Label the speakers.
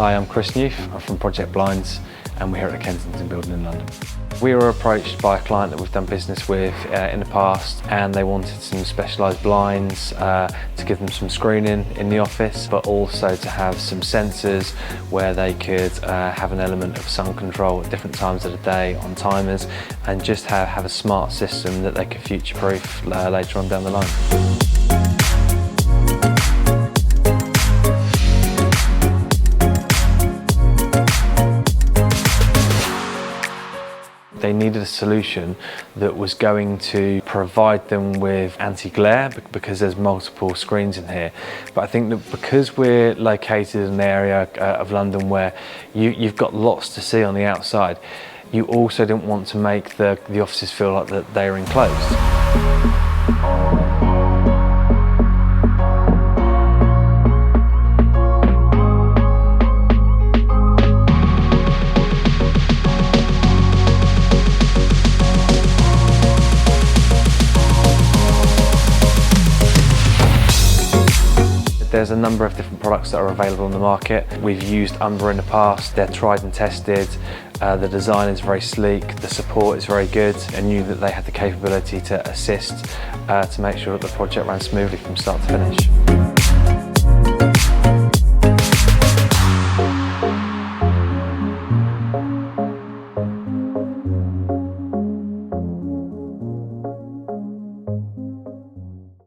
Speaker 1: Hi, I'm Chris Newth. I'm from Project Blinds and we're here at the Kensington building in London. We were approached by a client that we've done business with in the past, and they wanted some specialised blinds to give them some screening in the office, but also to have some sensors where they could have an element of sun control at different times of the day on timers, and just have a smart system that they could future-proof later on down the line. They needed a solution that was going to provide them with anti-glare, because there's multiple screens in here. But I think that because we're located in an area of London where you've got lots to see on the outside, you also didn't want to make the offices feel like that they're enclosed. There's a number of different products that are available on the market. We've used Umbra in the past. They're tried and tested. The design is very sleek, the support is very good, and knew that they had the capability to assist to make sure that the project ran smoothly from start to finish.